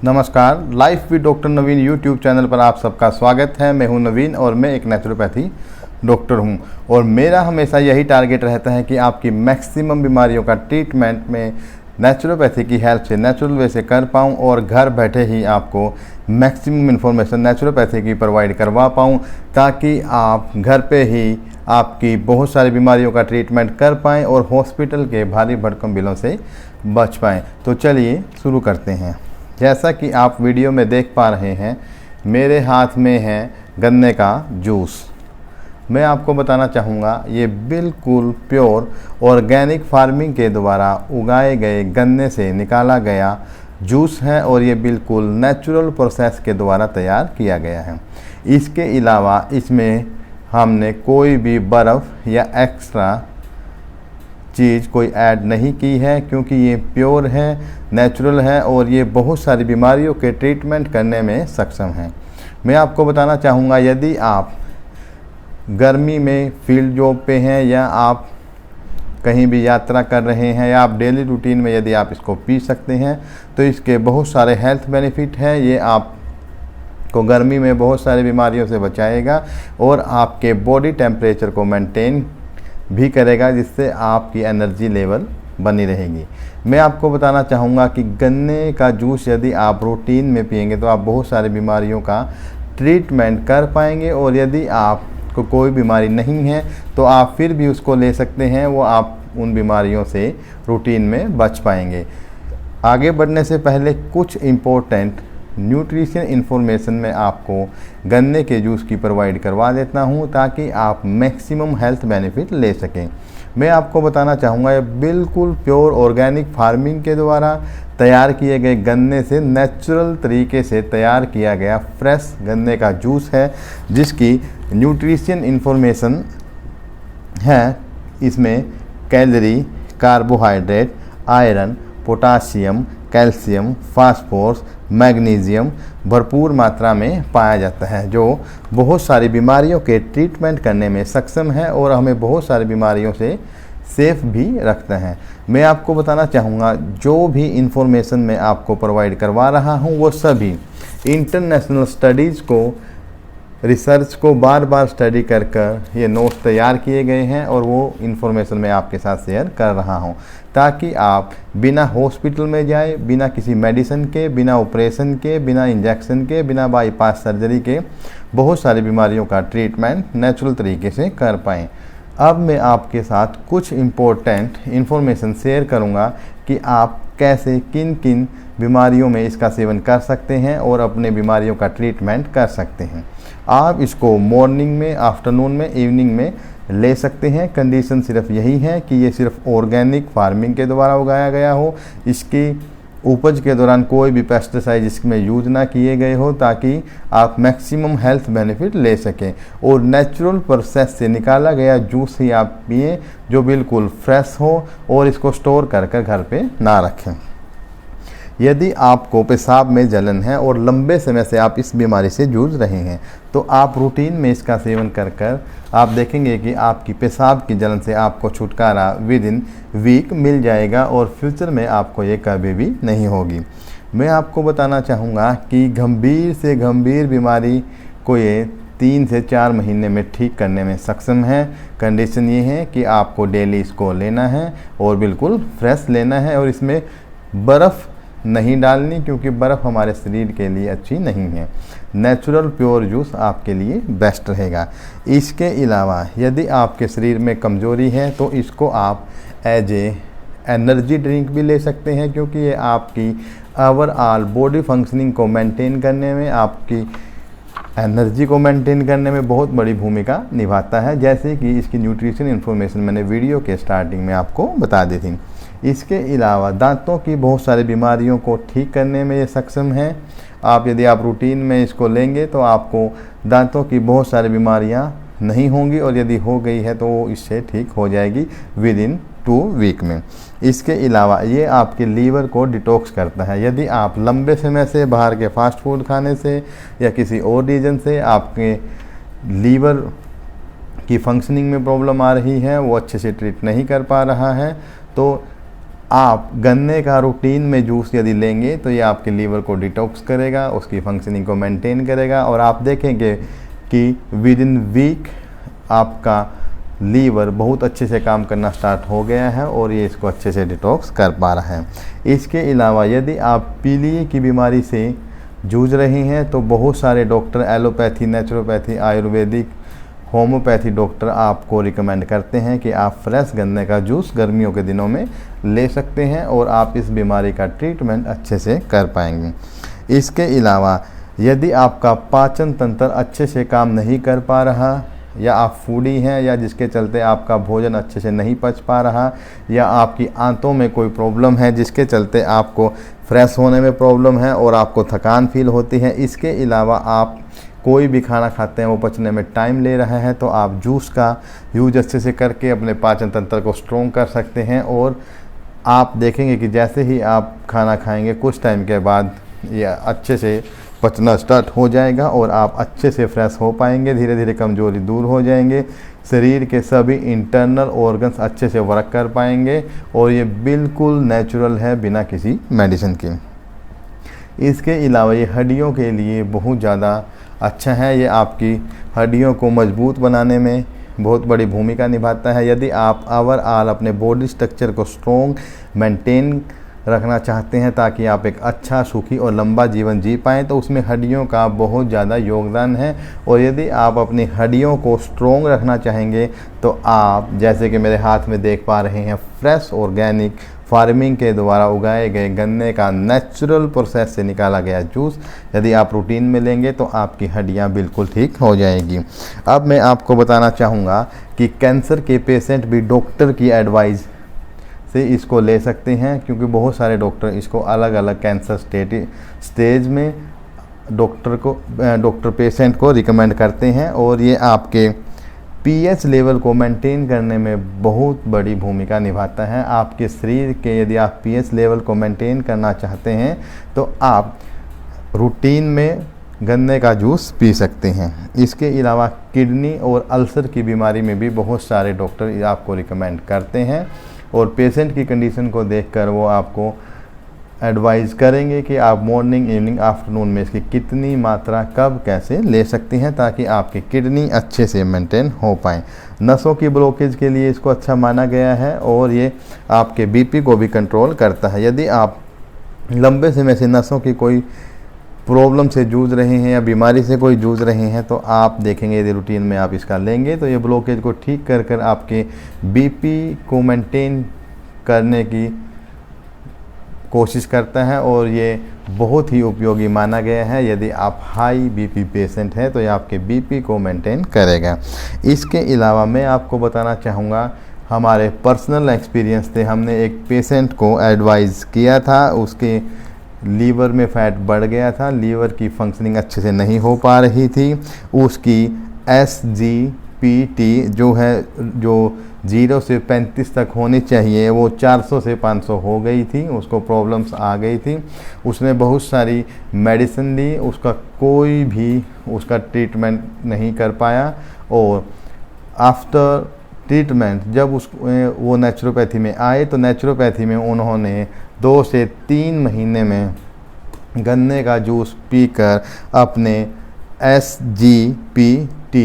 नमस्कार, life with doctor Naveen YouTube channel पर आप सबका स्वागत है। मैं हूं नवीन और मैं एक नेचुरोपैथी डॉक्टर हूं और मेरा हमेशा यही टारगेट रहता है कि आपकी मैक्सिमम बीमारियों का ट्रीटमेंट में नेचुरोपैथी की हेल्प से नेचुरल वे से कर पाऊं और घर बैठे ही आपको मैक्सिमम इन्फॉर्मेशन नेचुरोपैथी की प्रोवाइड करवा पाऊं, ताकि आप घर पे ही आपकी बहुत सारी बीमारियों का ट्रीटमेंट कर पाएँ और हॉस्पिटल के भारी भरकम बिलों से बच पाएँ। तो चलिए शुरू करते हैं। जैसा कि आप वीडियो में देख पा रहे हैं, मेरे हाथ में है गन्ने का जूस। मैं आपको बताना चाहूँगा, ये बिल्कुल प्योर ऑर्गेनिक फार्मिंग के द्वारा उगाए गए गन्ने से निकाला गया जूस है और ये बिल्कुल नेचुरल प्रोसेस के द्वारा तैयार किया गया है। इसके अलावा इसमें हमने कोई भी बर्फ़ या एक्स्ट्रा चीज़ कोई ऐड नहीं की है, क्योंकि ये प्योर है, नेचुरल है और ये बहुत सारी बीमारियों के ट्रीटमेंट करने में सक्षम है। मैं आपको बताना चाहूँगा, यदि आप गर्मी में फील्ड जॉब पे हैं या आप कहीं भी यात्रा कर रहे हैं या आप डेली रूटीन में यदि आप इसको पी सकते हैं तो इसके बहुत सारे हेल्थ बेनिफिट हैं। ये आपको गर्मी में बहुत सारी बीमारियों से बचाएगा और आपके बॉडी टेम्परेचर को मेंटेन भी करेगा, जिससे आपकी एनर्जी लेवल बनी रहेगी। मैं आपको बताना चाहूँगा कि गन्ने का जूस यदि आप रूटीन में पिएंगे तो आप बहुत सारी बीमारियों का ट्रीटमेंट कर पाएंगे और यदि आपको कोई बीमारी नहीं है तो आप फिर भी उसको ले सकते हैं, वो आप उन बीमारियों से रूटीन में बच पाएंगे। आगे बढ़ने से पहले कुछ इम्पोर्टेंट न्यूट्रिशन इन्फॉर्मेशन मैं आपको गन्ने के जूस की प्रोवाइड करवा देता हूं, ताकि आप मैक्सिमम हेल्थ बेनिफिट ले सकें। मैं आपको बताना चाहूँगा, ये बिल्कुल प्योर ऑर्गेनिक फार्मिंग के द्वारा तैयार किए गए गन्ने से नेचुरल तरीके से तैयार किया गया फ्रेश गन्ने का जूस है, जिसकी न्यूट्रिशन इन्फॉर्मेशन है इसमें calorie, carbohydrate, iron, potassium, calcium, phosphorus, magnesium भरपूर मात्रा में पाया जाता है, जो बहुत सारी बीमारियों के ट्रीटमेंट करने में सक्षम है और हमें बहुत सारी बीमारियों से सेफ भी रखता है। मैं आपको बताना चाहूँगा, जो भी इंफॉर्मेशन मैं आपको प्रोवाइड करवा रहा हूँ वो सभी इंटरनेशनल स्टडीज़ को, रिसर्च को बार बार स्टडी कर कर ये नोट्स तैयार किए गए हैं और वो इन्फॉर्मेशन मैं आपके साथ शेयर कर रहा हूँ, ताकि आप बिना हॉस्पिटल में जाए, बिना किसी मेडिसिन के, बिना ऑपरेशन के, बिना इंजेक्शन के, बिना बाईपास सर्जरी के बहुत सारी बीमारियों का ट्रीटमेंट नेचुरल तरीके से कर पाएँ। अब मैं आपके साथ कुछ इम्पोर्टेंट इन्फॉर्मेशन शेयर करूँगा कि आप कैसे किन किन बीमारियों में इसका सेवन कर सकते हैं और अपने बीमारियों का ट्रीटमेंट कर सकते हैं। आप इसको मॉर्निंग में, आफ्टरनून में, इवनिंग में ले सकते हैं। कंडीशन सिर्फ यही है कि ये सिर्फ ऑर्गेनिक फार्मिंग के द्वारा उगाया गया हो, इसकी उपज के दौरान कोई भी पेस्टिसाइड इसमें यूज ना किए गए हो, ताकि आप मैक्सिमम हेल्थ बेनिफिट ले सकें और नेचुरल प्रोसेस से निकाला गया जूस ही आप पिएं, जो बिल्कुल फ्रेश हो और इसको स्टोर कर कर घर पे ना रखें। यदि आपको पेशाब में जलन है और लंबे समय से आप इस बीमारी से जूझ रहे हैं तो आप रूटीन में इसका सेवन कर कर आप देखेंगे कि आपकी पेशाब की जलन से आपको छुटकारा विद इन वीक मिल जाएगा और फ्यूचर में आपको ये कभी भी नहीं होगी। मैं आपको बताना चाहूँगा कि गंभीर से गंभीर बीमारी को ये 3 से 4 महीने में ठीक करने में सक्षम है। कंडीशन ये है कि आपको डेली इसको लेना है और बिल्कुल फ्रेश लेना है और इसमें बर्फ़ नहीं डालनी, क्योंकि बर्फ़ हमारे शरीर के लिए अच्छी नहीं है। नेचुरल प्योर जूस आपके लिए बेस्ट रहेगा। इसके अलावा यदि आपके शरीर में कमज़ोरी है तो इसको आप एज ए एनर्जी ड्रिंक भी ले सकते हैं, क्योंकि ये आपकी ओवरऑल बॉडी फंक्शनिंग को मेंटेन करने में, आपकी एनर्जी को मेंटेन करने में बहुत बड़ी भूमिका निभाता है, जैसे कि इसकी न्यूट्रिशन इन्फॉर्मेशन मैंने वीडियो के स्टार्टिंग में आपको बता दी थी। इसके अलावा दांतों की बहुत सारी बीमारियों को ठीक करने में ये सक्षम है। यदि आप रूटीन में इसको लेंगे तो आपको दांतों की बहुत सारी बीमारियां नहीं होंगी और यदि हो गई है तो इससे ठीक हो जाएगी विद इन 2 वीक में। इसके अलावा ये आपके लीवर को डिटॉक्स करता है। यदि आप लंबे समय से बाहर के फास्ट फूड खाने से या किसी और रीज़न से आपके लीवर की फंक्शनिंग में प्रॉब्लम आ रही है, वो अच्छे से ट्रीट नहीं कर पा रहा है, तो आप गन्ने का रूटीन में जूस यदि लेंगे तो ये आपके लीवर को डिटॉक्स करेगा, उसकी फंक्शनिंग को मेंटेन करेगा और आप देखेंगे कि विद इन वीक आपका लीवर बहुत अच्छे से काम करना स्टार्ट हो गया है और ये इसको अच्छे से डिटॉक्स कर पा रहा है। इसके अलावा यदि आप पीलिए की बीमारी से जूझ रही हैं तो बहुत सारे doctor allopathy, naturopathy, Ayurvedic, homeopathy doctor आपको रिकमेंड करते हैं कि आप फ्रेश गन्ने का जूस गर्मियों के दिनों में ले सकते हैं और आप इस बीमारी का ट्रीटमेंट अच्छे से कर पाएंगे। इसके अलावा यदि आपका पाचन तंत्र अच्छे से काम नहीं कर पा रहा, या आप फूडी हैं, या जिसके चलते आपका भोजन अच्छे से नहीं पच पा रहा, या आपकी आंतों में कोई प्रॉब्लम है जिसके चलते आपको फ्रेश होने में प्रॉब्लम है और आपको थकान फील होती है, इसके अलावा आप कोई भी खाना खाते हैं वो पचने में टाइम ले रहा है, तो आप जूस का यूज अच्छे से करके अपने पाचन तंत्र को स्ट्रॉन्ग कर सकते हैं और आप देखेंगे कि जैसे ही आप खाना खाएंगे कुछ टाइम के बाद ये अच्छे से पचना स्टार्ट हो जाएगा और आप अच्छे से फ्रेश हो पाएंगे, धीरे धीरे कमजोरी दूर हो जाएंगे, शरीर के सभी इंटरनल ऑर्गन्स अच्छे से वर्क कर पाएंगे और ये बिल्कुल नेचुरल है बिना किसी मेडिसिन के। इसके अलावा ये हड्डियों के लिए बहुत ज़्यादा अच्छा है, ये आपकी हड्डियों को मजबूत बनाने में बहुत बड़ी भूमिका निभाता है। यदि आप ओवरऑल अपने बॉडी स्ट्रक्चर को स्ट्रॉन्ग मेंटेन रखना चाहते हैं ताकि आप एक अच्छा, सुखी और लंबा जीवन जी पाएँ तो उसमें हड्डियों का बहुत ज़्यादा योगदान है। और यदि आप अपनी हड्डियों को स्ट्रॉन्ग रखना चाहेंगे तो आप जैसे कि मेरे हाथ में देख पा रहे हैं फ्रेश ऑर्गेनिक फार्मिंग के द्वारा उगाए गए गन्ने का नेचुरल प्रोसेस से निकाला गया जूस यदि आप रूटीन में लेंगे तो आपकी हड्डियां बिल्कुल ठीक हो जाएगी। अब मैं आपको बताना चाहूँगा कि कैंसर के पेशेंट भी डॉक्टर की एडवाइस से इसको ले सकते हैं, क्योंकि बहुत सारे डॉक्टर इसको अलग अलग कैंसर स्टेज में डॉक्टर पेशेंट को रिकमेंड करते हैं और ये आपके पीएच लेवल को मेंटेन करने में बहुत बड़ी भूमिका निभाता है। आपके शरीर के यदि आप पीएच लेवल को मेंटेन करना चाहते हैं तो आप रूटीन में गन्ने का जूस पी सकते हैं। इसके अलावा किडनी और अल्सर की बीमारी में भी बहुत सारे डॉक्टर आपको रिकमेंड करते हैं और पेशेंट की कंडीशन को देखकर वो आपको एडवाइस करेंगे कि आप मॉर्निंग, इवनिंग, आफ्टरनून में इसकी कितनी मात्रा कब कैसे ले सकते हैं ताकि आपकी किडनी अच्छे से मेंटेन हो पाए। नसों की ब्लॉकेज के लिए इसको अच्छा माना गया है और ये आपके बीपी को भी कंट्रोल करता है। यदि आप लंबे समय से नसों की कोई प्रॉब्लम से जूझ रहे हैं या बीमारी से कोई जूझ रहे हैं तो आप देखेंगे यदि रूटीन में आप इसका लेंगे तो ये ब्लॉकेज को ठीक कर कर आपके बीपी को मेंटेन करने की कोशिश करता है और ये बहुत ही उपयोगी माना गया है। यदि आप हाई बीपी पेशेंट हैं तो ये आपके बीपी को मेंटेन करेगा। इसके अलावा मैं आपको बताना चाहूँगा, हमारे पर्सनल एक्सपीरियंस थे। हमने एक पेशेंट को एडवाइस किया था, उसके लीवर में फैट बढ़ गया था, लीवर की फंक्शनिंग अच्छे से नहीं हो पा रही थी, उसकी SGPT जो 0 से 35 तक होनी चाहिए वो 400 से 500 हो गई थी, उसको प्रॉब्लम्स आ गई थी। उसने बहुत सारी मेडिसिन ली, उसका कोई भी उसका ट्रीटमेंट नहीं कर पाया और आफ्टर ट्रीटमेंट जब वो नेचुरोपैथी में आए तो नेचुरोपैथी में उन्होंने 2 से 3 महीने में गन्ने का जूस पीकर अपने SGPT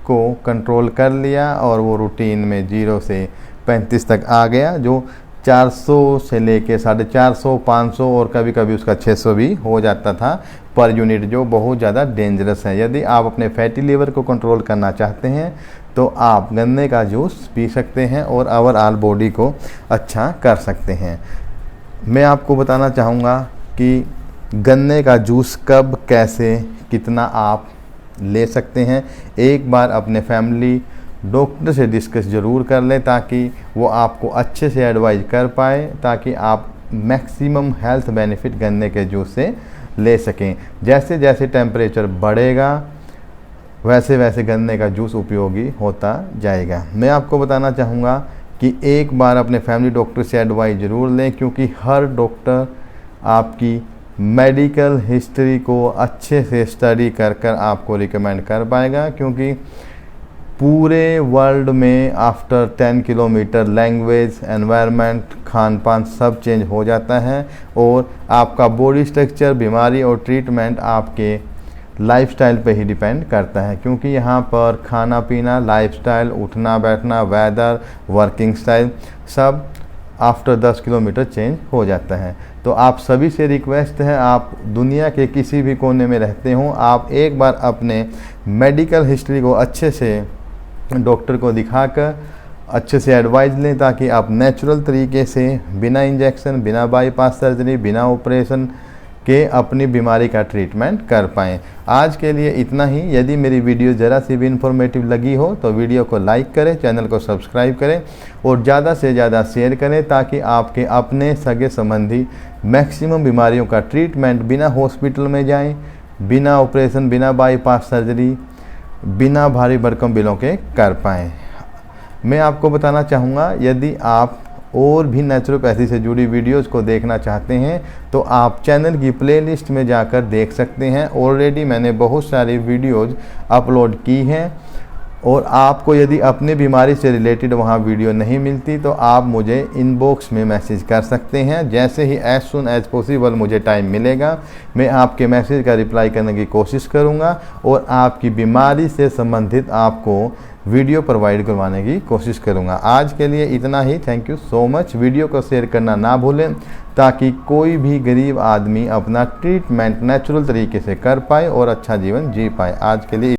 को कंट्रोल कर लिया और वो रूटीन में 0 से 35 तक आ गया, जो 400 से लेके 450, 500 और कभी कभी उसका 600 भी हो जाता था पर यूनिट, जो बहुत ज़्यादा डेंजरस है। यदि आप अपने फैटी लीवर को कंट्रोल करना चाहते हैं तो आप गन्ने का जूस पी सकते हैं और ओवरऑल बॉडी को अच्छा कर सकते हैं। मैं आपको बताना चाहूँगा कि गन्ने का जूस कब, कैसे, कितना आप ले सकते हैं। एक बार अपने फैमिली डॉक्टर से डिस्कस ज़रूर कर लें ताकि वो आपको अच्छे से एडवाइस कर पाए ताकि आप मैक्सिमम हेल्थ बेनिफिट गन्ने के जूस से ले सकें। जैसे जैसे टेम्परेचर बढ़ेगा वैसे वैसे गन्ने का जूस उपयोगी होता जाएगा। मैं आपको बताना चाहूँगा कि एक बार अपने फैमिली डॉक्टर से एडवाइस ज़रूर लें, क्योंकि हर डॉक्टर आपकी मेडिकल हिस्ट्री को अच्छे से स्टडी कर कर आपको रिकमेंड कर पाएगा, क्योंकि पूरे वर्ल्ड में after 10 kilometre language, environment, Khan पान सब चेंज हो जाता है और आपका बॉडी स्ट्रक्चर, बीमारी और ट्रीटमेंट आपके लाइफस्टाइल पे ही डिपेंड करता है, क्योंकि यहाँ पर खाना पीना, लाइफस्टाइल, उठना बैठना, वेदर, वर्किंग स्टाइल सब आफ्टर 10 किलोमीटर चेंज हो जाता है। तो आप सभी से रिक्वेस्ट है, आप दुनिया के किसी भी कोने में रहते हो, आप एक बार अपने मेडिकल हिस्ट्री को अच्छे से डॉक्टर को दिखाकर अच्छे से एडवाइस लें, ताकि आप नेचुरल तरीके से बिना इंजेक्शन, बिना बाईपास सर्जरी, बिना ऑपरेशन के अपनी बीमारी का ट्रीटमेंट कर पाएँ। आज के लिए इतना ही। यदि मेरी वीडियो ज़रा सी भी इंफॉर्मेटिव लगी हो तो वीडियो को लाइक करें, चैनल को सब्सक्राइब करें और ज़्यादा से ज़्यादा शेयर करें, ताकि आपके अपने सगे संबंधी मैक्सिमम बीमारियों का ट्रीटमेंट बिना हॉस्पिटल में जाएं, बिना ऑपरेशन, बिना बाईपास सर्जरी, बिना भारी भरकम बिलों के कर पाएँ। मैं आपको बताना चाहूँगा, यदि आप और भी नेचुरोपैथी से जुड़ी वीडियोस को देखना चाहते हैं तो आप चैनल की प्लेलिस्ट में जाकर देख सकते हैं। ऑलरेडी मैंने बहुत सारी वीडियोस अपलोड की हैं और आपको यदि अपनी बीमारी से रिलेटेड वहां वीडियो नहीं मिलती तो आप मुझे इनबॉक्स में मैसेज कर सकते हैं। जैसे ही एज सुन एज पॉसिबल मुझे टाइम मिलेगा, मैं आपके मैसेज का रिप्लाई करने की कोशिश करूंगा और आपकी बीमारी से संबंधित आपको वीडियो प्रोवाइड करवाने की कोशिश करूंगा। आज के लिए इतना ही। Thank you so much. Video को शेयर करना ना भूलें, ताकि कोई भी गरीब आदमी अपना ट्रीटमेंट नेचुरल तरीके से कर पाए और अच्छा जीवन जी पाए। आज के लिए